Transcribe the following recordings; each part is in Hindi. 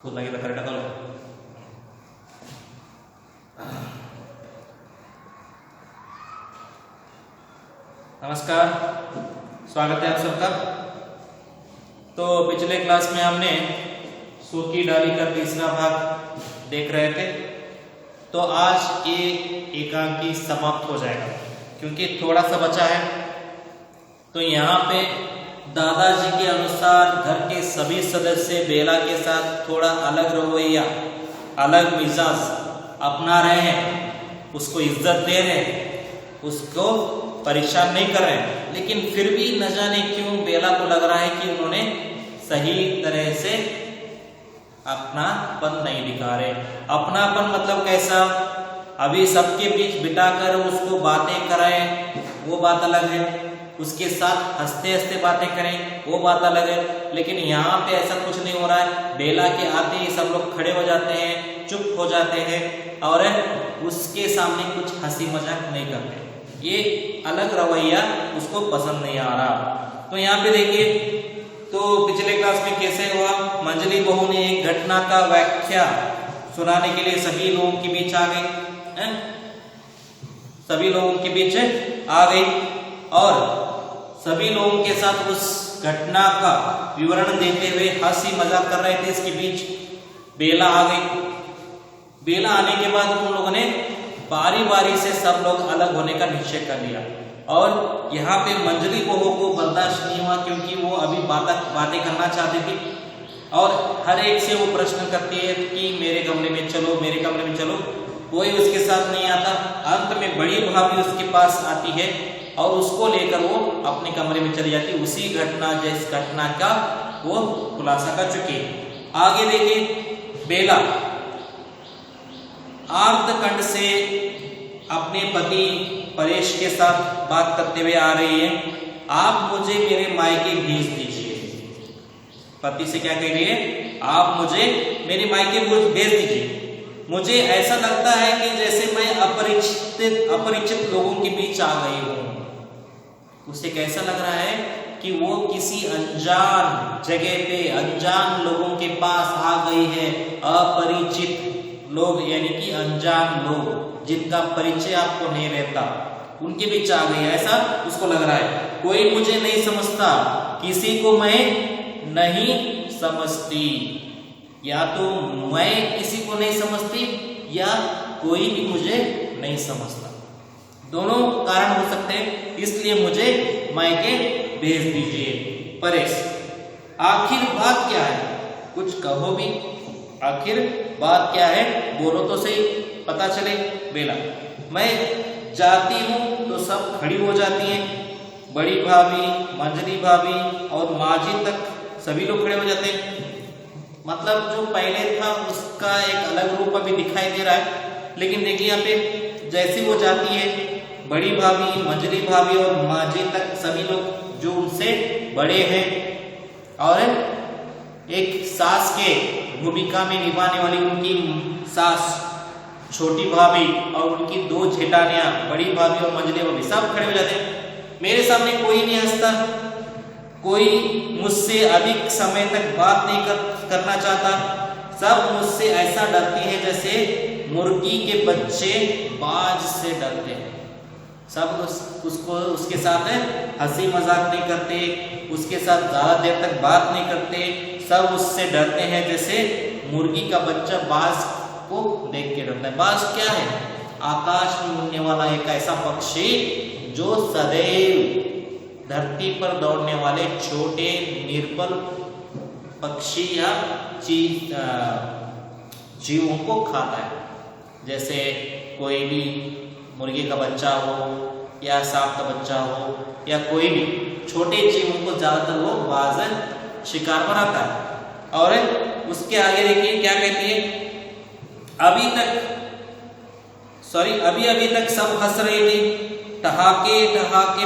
खुद लगे तो करेक्ट करो। नमस्कार, स्वागत है आप सबका। तो पिछले क्लास में हमने सुर की डाली का तीसरा भाग देख रहे थे। तो आज ये एकांकी समाप्त हो जाएगा क्योंकि थोड़ा सा बचा है। तो यहाँ पे दादाजी के अनुसार घर के सभी सदस्य बेला के साथ थोड़ा अलग रवैया, अलग मिजाज अपना रहे हैं, उसको इज्जत दे रहे हैं, उसको परेशान नहीं कर रहे हैं। लेकिन फिर भी न जाने क्यों बेला को लग रहा है कि उन्होंने सही तरह से अपनापन नहीं दिखा रहे। अपनापन मतलब कैसा? अभी सबके बीच बिठाकर उसको बातें कराएं, वो बात अलग है। उसके साथ हंसते हंसते बातें करें, वो बात अलग है। लेकिन यहाँ पे ऐसा कुछ नहीं हो रहा है। बेला के आते ही सब लोग खड़े हो जाते हैं, चुप हो जाते हैं और उसके सामने कुछ हंसी मजाक नहीं करते। ये अलग रवैया उसको पसंद नहीं आ रहा। तो यहाँ पे देखिए, तो पिछले क्लास में कैसे हुआ, मंजली बहू ने एक घटना का व्याख्या सुनाने के लिए सभी लोगों के बीच आ गई, सभी लोगों के बीच आ गई और सभी लोगों के साथ उस घटना का विवरण देते हुए हंसी मजाक कर रहे थे। इसके बीच बेला आ गई। बेला आने के बाद उन लोगों ने बारी बारी से सब लोग अलग होने का निश्चय कर लिया और यहाँ पे मंजली बहू को बर्दाश्त नहीं हुआ क्योंकि वो अभी बातें करना चाहती थी और हर एक से वो प्रश्न करती है कि मेरे कमरे में चलो, मेरे कमरे में चलो। कोई उसके साथ नहीं आता। अंत में बड़ी भाभी उसके पास आती है और उसको लेकर वो अपने कमरे में चली जाती। उसी घटना जिस घटना का वो खुलासा कर चुकी है। आगे देखिए, बेला आर्तकंड से अपने पति परेश के साथ बात करते हुए आ रही है। आप मुझे मेरे मायके भेज दीजिए। पति से क्या कह रही है? आप मुझे मेरे मायके भेज दीजिए। मुझे ऐसा लगता है कि जैसे मैं अपरिचित लोगों के बीच आ गई हूं। उसे कैसा लग रहा है कि वो किसी अनजान जगह पे, अनजान लोगों के पास आ गई है। अपरिचित लोग यानी कि अनजान लोग जिनका परिचय आपको नहीं रहता, उनके बीच आ गई है, ऐसा उसको लग रहा है। कोई मुझे नहीं समझता, किसी को मैं नहीं समझती। या तो मैं किसी को नहीं समझती या कोई भी मुझे नहीं समझता। दोनों कारण हो सकते हैं, इसलिए मुझे मायके भेज दीजिए। परेश, आखिर बात क्या है? कुछ कहो भी, आखिर बात क्या है? बोलो तो सही, पता चले। बेला, मैं जाती हूँ तो सब खड़ी हो जाती हैं। बड़ी भाभी, मंजली भाभी और माजी तक सभी लोग खड़े हो जाते हैं। मतलब जो पहले था उसका एक अलग रूप अभी दिखाई दे रहा है। लेकिन देखिए यहाँ पे जैसे वो जाती है, बड़ी भाभी, मंजली भाभी और माजी तक सभी लोग जो उनसे बड़े हैं और एक सास के भूमिका में निभाने वाली उनकी सास छोटी भाभी और उनकी दो जेठानियां, बड़ी भाभी और मंजली भाभी, सब खड़े हो जाते हैं। मेरे सामने कोई नहीं हंसता, कोई मुझसे अधिक समय तक बात नहीं करना चाहता। सब मुझसे ऐसा डरती है जैसे मुर्गी के बच्चे बाज से डरते हैं। सब उसको उसके साथ हंसी मजाक नहीं करते, उसके साथ ज्यादा देर तक बात नहीं करते। सब उससे डरते हैं जैसे मुर्गी का बच्चा बाज को देख के डरता है। बाज क्या है? आकाश में उड़ने वाला एक ऐसा पक्षी जो सदैव धरती पर दौड़ने वाले छोटे निर्बल पक्षी या जीवों को खाता है। जैसे कोई भी मुर्गी का बच्चा हो या सांप का बच्चा हो या कोई भी छोटे जीवों को ज्यादातर वो बाज शिकार बनाता है। और उसके आगे देखिए क्या कहती है, अभी तक सब हंस रही थी, ठहाके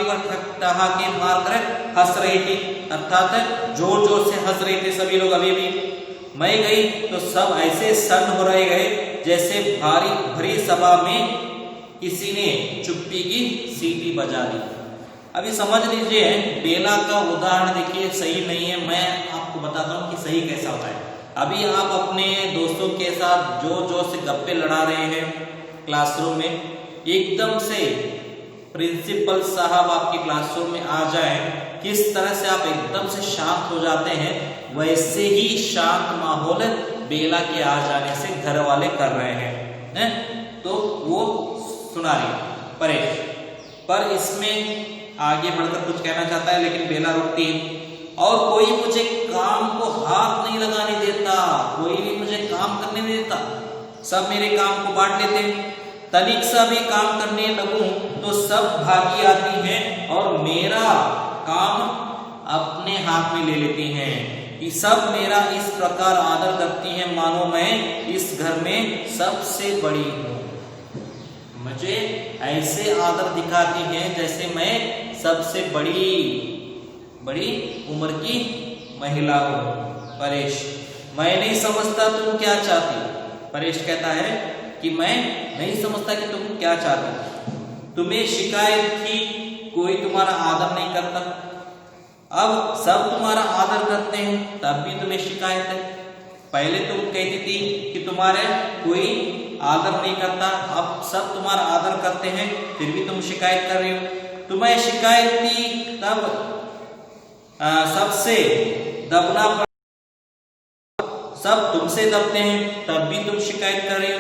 पर ठहाके मारकर हंस रही थी, अर्थात जोर जोर से हंस रहे थे सभी लोग। अभी भी मैं गई तो सब ऐसे सन्न हो रहे गए जैसे भरी सभा में किसी ने चुप्पी की सीटी बजा दी। अभी समझ लीजिए, बेला का उदाहरण देखिए सही नहीं है। मैं आपको बताता हूँ कि सही कैसा होता है। अभी आप अपने दोस्तों के साथ जो जो से गप्पे लड़ा रहे हैं क्लासरूम में, एकदम से प्रिंसिपल साहब आपके क्लासरूम में आ जाए, किस तरह से आप एकदम से शांत हो जाते हैं, वैसे ही शांत माहौल बेला के आ जाने से घर वाले कर रहे हैं। तो वो सुना रही परेश, पर इसमें आगे बढ़कर कुछ कहना चाहता है लेकिन बेला रुकती है। और कोई मुझे काम को हाथ नहीं लगाने देता, कोई भी मुझे काम करने नहीं देता, सब मेरे काम को बांट लेते हैं। तनिक सा भी काम करने लगूं तो सब भागी आती हैं और मेरा काम अपने हाथ में ले लेती हैं। कि सब मेरा इस प्रकार आदर करती हैं मानो मैं इस घर में सबसे बड़ी हूं। मुझे ऐसे आदर दिखाती हैं जैसे मैं सबसे बड़ी उम्र की महिला हूं। परेश, मैं नहीं समझता तुम क्या चाहती। परेश कहता है कि मैं नहीं समझता कि तुम क्या चाहती। तुम्हें शिकायत थी कोई तुम्हारा आदर नहीं करता, अब सब तुम्हारा आदर करते हैं तब भी तुम्हें शिकायत है। पहले तुम कहती थी कि तुम्हारे कोई आदर नहीं करता, अब सब तुम्हारा आदर करते हैं फिर भी तुम शिकायत कर रही हो। तुम्हें शिकायत थी तब सबसे दबना, सब तुमसे दबते हैं तब भी तुम शिकायत कर रही हो।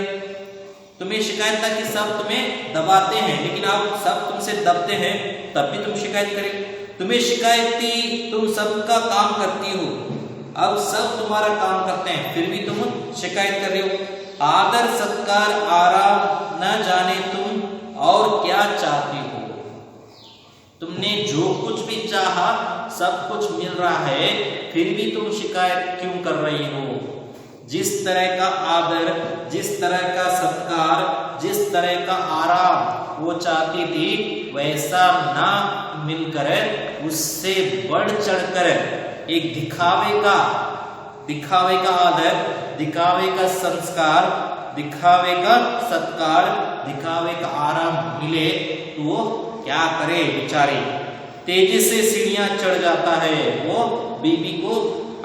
तुम्हें शिकायत था कि सब तुम्हें दबाते हैं, लेकिन अब सब तुमसे दबते हैं तब भी तुम शिकायत करें। तुम्हें शिकायत थी तुम सबका काम करती हो, अब सब तुम्हारा काम करते हैं फिर भी तुम शिकायत कर रही हो। आदर सत्कार आराम न जाने तुम और क्या चाहती हो। तुमने जो कुछ भी चाहा सब कुछ मिल रहा है फिर भी तुम शिकायत क्यों कर रही हो। जिस तरह का आदर, जिस तरह का सत्कार, जिस तरह का आराम वो चाहती थी वैसा ना मिलकर उससे बढ़ चढ़कर एक दिखावे का आदर, दिखावे का संस्कार, दिखावे का सत्कार, दिखावे का आराम मिले तो वो क्या करे बेचारी। तेजी से सीढ़ियां चढ़ जाता है, वो बीबी को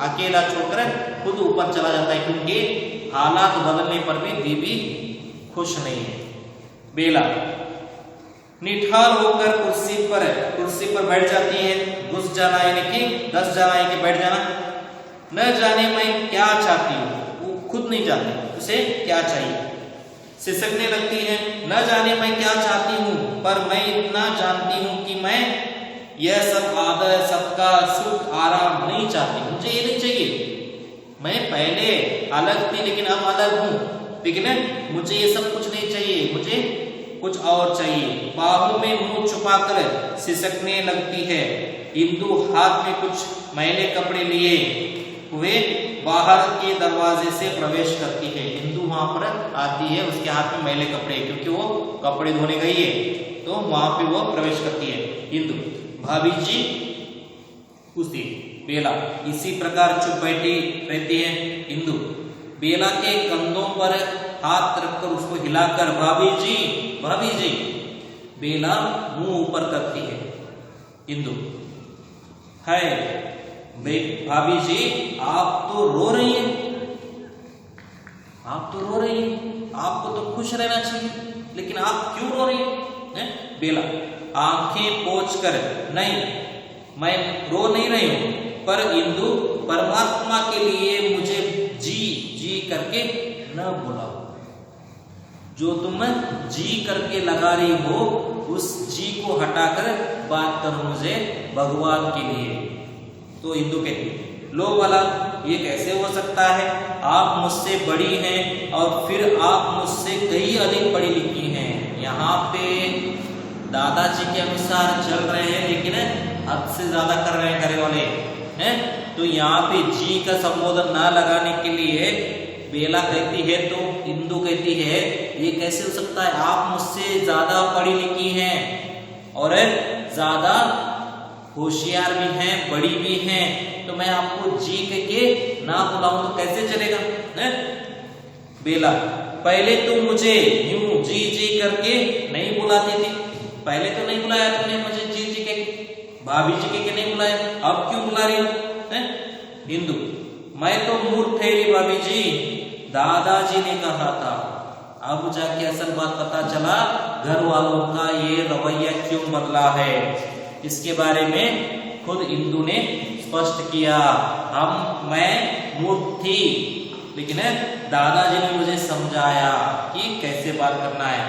अकेला छोड़कर खुद ऊपर चला जाता है क्योंकि हालात बदलने पर भी बीबी खुश नहीं है। बेला निठार होकर कुर्सी पर बैठ जाती है। घुस जाना यानी कि 10 जाना यानी कि बैठ जाना। न जाने मैं क्या चाहती हूँ, वो खुद नहीं जानती उसे क्या चाहिए। सिसकने लगती है, न जाने मैं क्या चाहती हूँ पर मैं इतना जानती हूँ कि मैं यह सब आदर, सबका सुख, आराम नहीं चाहती। मुझे ये नहीं चाहिए। मैं पहले अलग थी लेकिन अब अलग हूँ, लेकिन मुझे ये सब कुछ नहीं चाहिए, मुझे कुछ और चाहिए। बाहों में मुंह छुपाकर सिसकने लगती है। इंदु हाथ में कुछ मैले कपड़े लिए हुए बाहर के दरवाजे से प्रवेश करती है। इंदु वहां पर आती है, उसके हाथ में मैले कपड़े, क्योंकि वो कपड़े धोने गई है तो वहां पे वो प्रवेश करती है। इंदु, भाभी जी पूछती बेला। इसी प्रकार चुप बैठी रहती है इंदु। बेला के कंधों पर हाथ रखकर उसको हिलाकर भाभी जी, भाभी जी। बेला मुंह ऊपर करती है। इंदु, है भाभी जी आप तो रो रही हैं, आप तो रो रही हैं, आपको तो खुश रहना चाहिए, लेकिन आप क्यों रो रही हैं? बेला आंखें पोंछकर, नहीं मैं रो नहीं रही हूं, पर इंदु परमात्मा के लिए मुझे जी जी करके न बुलाओ। जो तुम जी करके लगा रही हो उस जी को हटाकर बात करो मुझे भगवान के लिए। तो इंदु कहती, लो भला ये कैसे हो सकता है? आप मुझसे बड़ी हैं और फिर आप मुझसे कई अधिक पढ़ी लिखी हैं। यहाँ पे दादाजी के अनुसार चल रहे हैं लेकिन हद से ज्यादा कर रहे हैं घरे वाले हैं। तो यहाँ पे जी का संबोधन ना लगाने के लिए बेला कहती है, तो इंदु कहती है ये कैसे हो सकता है? आप मुझसे ज्यादा पढ़ी लिखी हैं और ज्यादा होशियार भी हैं, बड़ी भी हैं, तो मैं आपको जी के ना बुलाऊं तो कैसे चलेगा? बेला, पहले तुम मुझे यूं जी जी करके नहीं बुलाती थी, पहले तो नहीं बुलाया तुमने मुझे जी जी के, भाभी जी के नहीं बुलाया, अब क्यों बुला रही हो? इंदु, मैं तो मूर्ख ठहरी भाभी जी, दादाजी ने कहा था। अब जाके असल बात पता चला घर वालों का ये रवैया क्यों बदला है। इसके बारे में खुद इंदु ने स्पष्ट किया। मैं मूर्ख थी, लेकिन दादाजी ने मुझे समझाया कि कैसे बात करना है।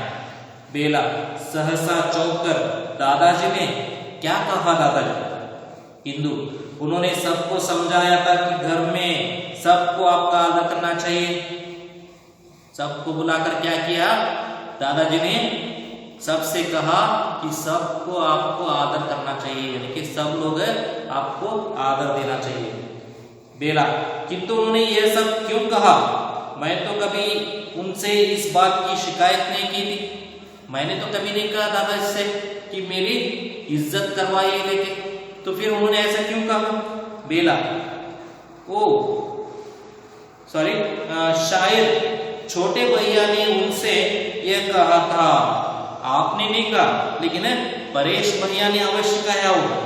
बेला सहसा चौंक कर, दादाजी ने क्या कहा दादाजी? इंदु, उन्होंने सबको समझाया था कि घर में सबको आपका आदर करना चाहिए। सबको बुलाकर क्या किया? दादाजी ने सबसे कहा कि सबको आपको आदर करना चाहिए, यानी कि सब लोग आपको आदर देना चाहिए। बेला, किंतु उन्होंने यह सब क्यों कहा? मैं तो कभी उनसे इस बात की शिकायत नहीं की थी। मैंने तो कभी नहीं कहा दादाजी से कि मेरी इज्जत करवाइए लेके, तो फिर उन्होंने ऐसा क्यों कहा? बेला, शायद छोटे भैया ने उनसे यह कहा था। आपने नहीं कहा, लेकिन परेश भैया ने अवश्य कहा होगा।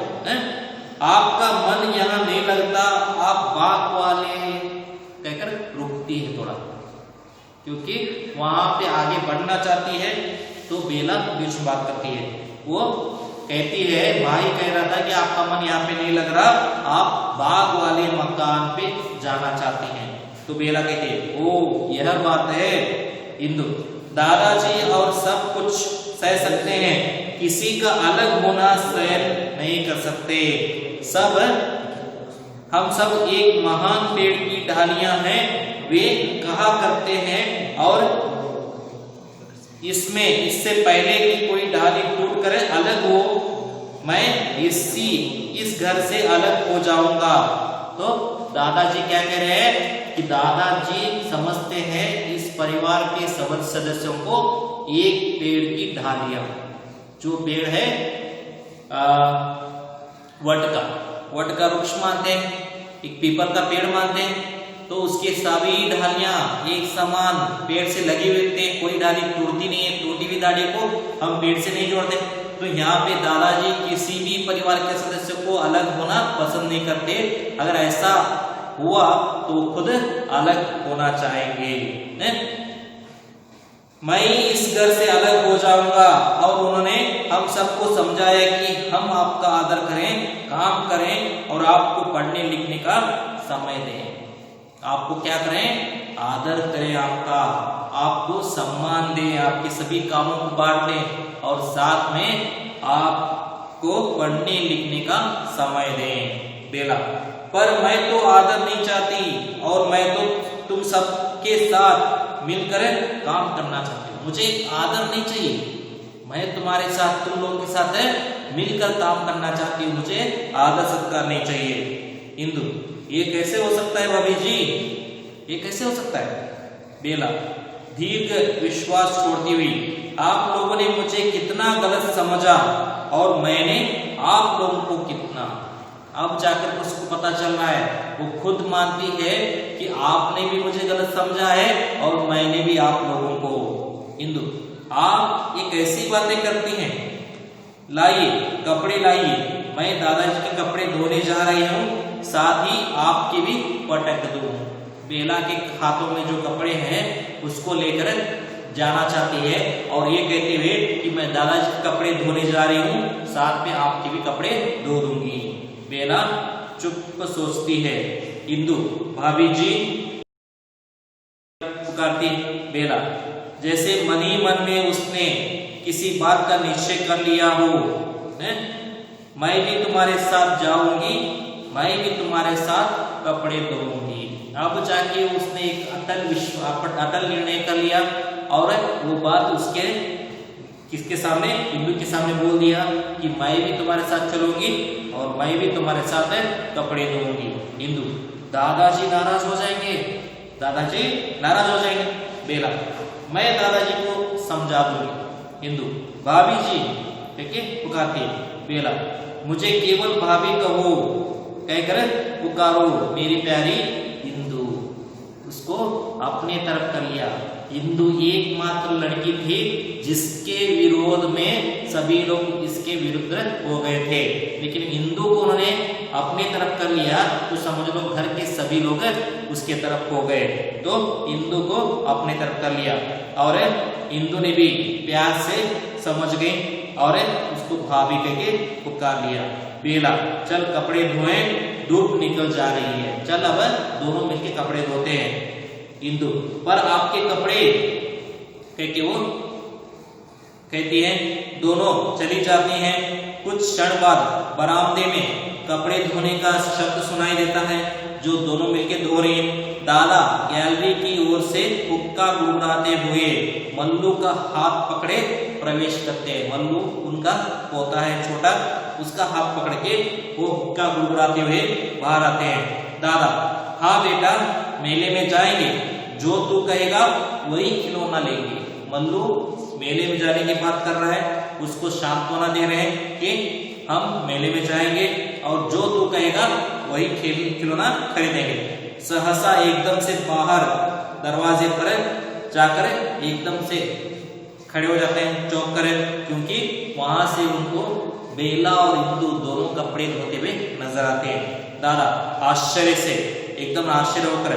आपका मन यहाँ नहीं लगता, आप बाग वाले कहकर रुकती है थोड़ा, क्योंकि वहां पे आगे बढ़ना चाहती है। तो बेला बीच में बात करती है। वो कहती है, भाई कह रहा था कि आपका मन यहाँ पे नहीं लग रहा, आप बाग वाले मकान पे जाना चाहती हैं। तो बेला कहती है, ओ यह बात है इंदु, दादाजी और सब कुछ सह सकते हैं, किसी का अलग होना सहन नहीं कर सकते। हम सब एक महान पेड़ की डालियां हैं, वे कहा करते हैं, और इससे पहले कि कोई डाली टूट कर अलग हो, मैं इस घर से अलग हो जाऊंगा। तो दादाजी क्या कह रहे हैं कि दादाजी समझते हैं इस परिवार के सदस्यों को एक पेड़ की डालियां, जो पेड़ है वट का वृक्ष मानते हैं, एक पीपल का पेड़ मानते हैं, तो उसके सभी डालियां एक समान पेड़ से लगी हुई होती है, कोई डाली टूटती नहीं है। टूटी हुई डाली को हम पेड़ से नहीं जोड़ते। तो यहाँ पे दादाजी किसी भी परिवार के सदस्य को अलग होना पसंद नहीं करते। अगर ऐसा हुआ तो खुद अलग होना चाहेंगे। मैं इस घर से अलग हो जाऊंगा। और उन्होंने हम सबको समझाया कि हम आपका आदर करें, काम करें और आपको पढ़ने लिखने का समय दें। आपको क्या करें? आदर करें, आपको सम्मान दें, आपके सभी कामों को बांट दें और साथ में आपको पढ़ने लिखने का समय दें। बेला, पर मैं तो आदर नहीं चाहती और मैं तो तुम सबके साथ मिलकर काम करना चाहती हूँ। मुझे आदर नहीं चाहिए, मैं तुम्हारे साथ, तुम लोगों के साथ मिलकर काम करना चाहती हूँ, मुझे आदर सत्कार नहीं चाहिए। इंदु, ये कैसे हो सकता है भाभी जी? ये कैसे हो सकता है? बेला, दीर्घ विश्वास छोड़ती हुई, आप लोगों ने मुझे कितना गलत समझा और मैंने आप लोगों को कितना। अब जाकर उसको पता चल रहा है, वो खुद मानती है कि आपने भी मुझे गलत समझा है और मैंने भी आप लोगों को। इंदु, आप ये कैसी बातें करती हैं? लाइए कपड़े लाइए, मैं दादाजी के कपड़े धोने जा रही हूँ, साथ ही आपके भी पटक दूं। बेला के हाथों में जो कपड़े हैं उसको लेकर जाना चाहती है और ये कहते हुए कि मैं दादाजी के कपड़े धोने जा रही हूँ, साथ में आपके भी कपड़े धो दूंगी। बेला चुप सोचती है। इंदु, भाभी जी पुकारती बेला, जैसे मन ही मन में उसने किसी बात का निश्चय कर लिया हो। मैं भी तुम्हारे साथ जाऊंगी, मैं भी तुम्हारे साथ कपड़े धोऊंगी। अब जाके उसने एक अटल निर्णय कर लिया और वो बात उसके किसके सामने? इंदु के सामने बोल दिया कि मैं भी तुम्हारे साथ चलूंगी और मैं भी तुम्हारे साथ कपड़े धोऊंगी। इंदु, दादाजी नाराज हो जाएंगे, दादाजी नाराज हो जाएंगे। बेला, मैं दादाजी को समझा दूंगी। इंदु, भाभी जी ठीक है पुकारती। बेला, मुझे केवल भाभी कहो कहकर पुकारो मेरी प्यारी इंदु। उसको अपने तरफ कर लिया। इंदु एकमात्र लड़की थी जिसके विरोध में सभी लोग इसके विरुद्ध हो गए थे, लेकिन इंदु को उन्होंने अपने तरफ कर लिया तो समझ लो घर के सभी लोग उसके तरफ हो गए। तो इंदु को अपने तरफ कर लिया और इंदु ने भी प्यार से समझ गई और उसको भाभी कह के पुकार लिया। बेला चल कपड़े धोए, धूप निकल जा रही है, चल अब दोनों मिलके कपड़े धोते हैं। इंदु पर आपके कपड़े कह के वो कहती है। दोनों चली जाती हैं। कुछ क्षण बाद बरामदे में कपड़े धोने का शब्द सुनाई देता है जो दोनों मिलके धो रहे हैं। दादा गैलरी की ओर से हुक्का गुड़गुड़ाते हुए मल्लू का हाथ पकड़े प्रवेश करते हैं। मल्लू उनका पोता है छोटा, उसका हाथ पकड़ के वो हुक्का गुड़गुड़ाते हुए बाहर आते हैं। दादा हाँ बेटा मेले में जाएंगे, जो तू कहेगा वही खिलौना लेंगे। मल्लू मेले में जाने की बात कर रहा है, उसको सांत्वना दे रहे हैं कि हम मेले में जाएंगे और जो तू कहेगा वही खिलौना खरीदेंगे। सहसा एकदम से बाहर दरवाजे पर जाकर एकदम से खड़े हो जाते हैं, चौंक कर, क्योंकि वहां से उनको बेला और इंदु दोनों कपड़े धोते हुए नजर आते हैं। दादा आश्चर्य से एकदम आश्चर्य होकर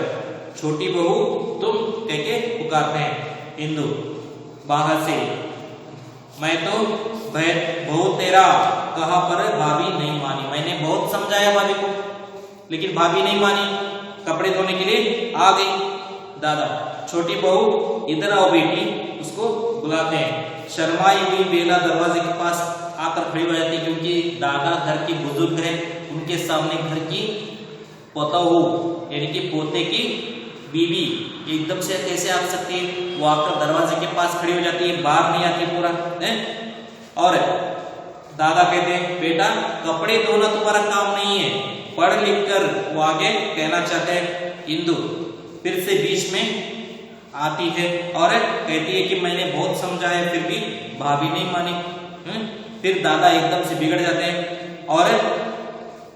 छोटी बहू तुम कह के पुकारते हैं। इंदु बाहर से मैं तो बहू तेरा कहा पर भाभी नहीं मानी। मैंने बहुत समझाया भाभी को लेकिन भाभी नहीं मानी, कपड़े धोने के लिए आ गई। दादा छोटी बहू इधर आओ बेटी, उसको बुलाते हैं। शर्माई हुई बेला दरवाजे के पास आकर खड़ी हो जाती है, क्योंकि दादा घर की बुजुर्ग है, उनके सामने घर की पोताहू यानी कि पोते की बीवी एकदम से कैसे आ सकती है। वो आकर दरवाजे के पास खड़ी हो जाती है, बाहर नहीं आती पूरा है। और दादा कहते हैं बेटा कपड़े धोना तुम्हारा काम नहीं है, पढ़ लिख कर। वो आगे कहना चाहते हैं। इंदु फिर से बीच में आती है और कहती है कि मैंने बहुत समझाया फिर भी भाभी नहीं मानी। फिर दादा एकदम से बिगड़ जाते हैं और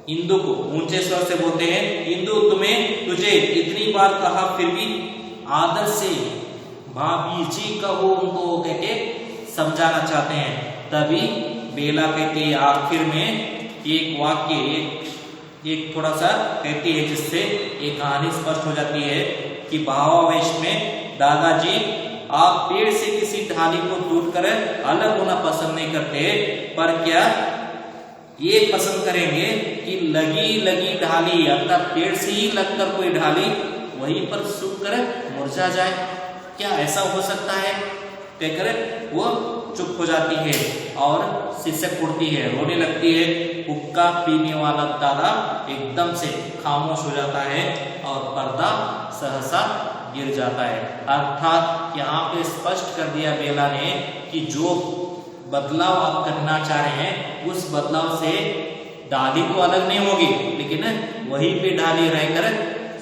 इंदु को ऊंचे स्वर से बोलते हैं, इंदु तुझे इतनी बार कहा फिर भी आदर से भाभी जी कहो उनको कह के समझाना चाहते हैं। तभी बेला कहती है आखिर में एक वाक्य एक थोड़ा सा कहती है जिससे एक कहानी स्पष्ट हो जाती है कि भावावेश में दादाजी आप पेड़ से किसी ढाली को टूटकर अलग होना पसंद नहीं करते, पर क्या ये पसंद करेंगे कि लगी लगी ढाली अर्थात पेड़ से ही लगकर कोई ढाली वहीं पर सूख कर मुरझा जाए। क्या ऐसा हो सकता है कहकर वो चुप हो जाती है और सिसक उड़ती है, रोने लगती है। हुक्का पीने वाला दादा एकदम से खामोश हो जाता है और पर्दा सहसा गिर जाता है। अर्थात यहाँ पे स्पष्ट कर दिया बेला ने कि जो बदलाव आप करना चाह रहे हैं उस बदलाव से डाली तो अलग नहीं होगी, लेकिन वहीं पे डाली रहकर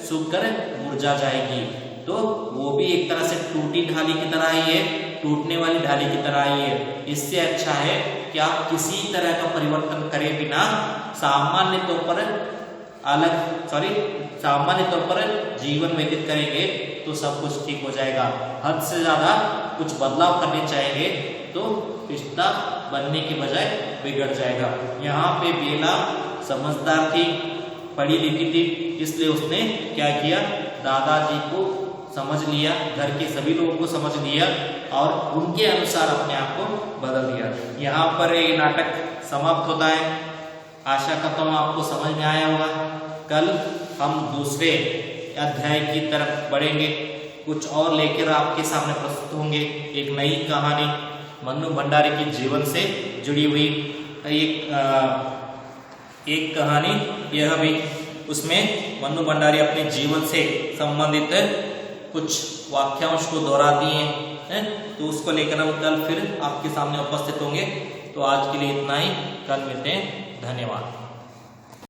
सूख कर मुरझा जाएगी। तो वो भी एक तरह से टूटी ढाली की तरह ही है, टूटने वाली ढाली की तरह ही है। इससे अच्छा है कि आप किसी तरह का परिवर्तन करे बिना सामान्य तौर पर जीवन व्यतीत करेंगे तो सब कुछ ठीक हो जाएगा। हद से ज्यादा कुछ बदलाव करने चाहेंगे तो रिश्ता बनने के बजाय बिगड़ जाएगा। यहाँ पे बेला समझदार थी, पढ़ी लिखी थी, इसलिए उसने क्या किया, दादाजी को समझ लिया, घर के सभी लोगों को समझ लिया और उनके अनुसार अपने आप को बदल दिया। यहाँ पर ये नाटक समाप्त होता है। आशा करता हूँ आपको समझ में आया होगा। कल हम दूसरे अध्याय की तरफ बढ़ेंगे, कुछ और लेकर आपके सामने प्रस्तुत होंगे। एक नई कहानी मन्नू भंडारी के जीवन से जुड़ी हुई एक कहानी यह भी, उसमें मन्नू भंडारी अपने जीवन से संबंधित कुछ वाक्यांश को दोहराती हैं, तो उसको लेकर हम कल फिर आपके सामने उपस्थित होंगे। तो आज के लिए इतना ही, कल मिलते हैं। धन्यवाद।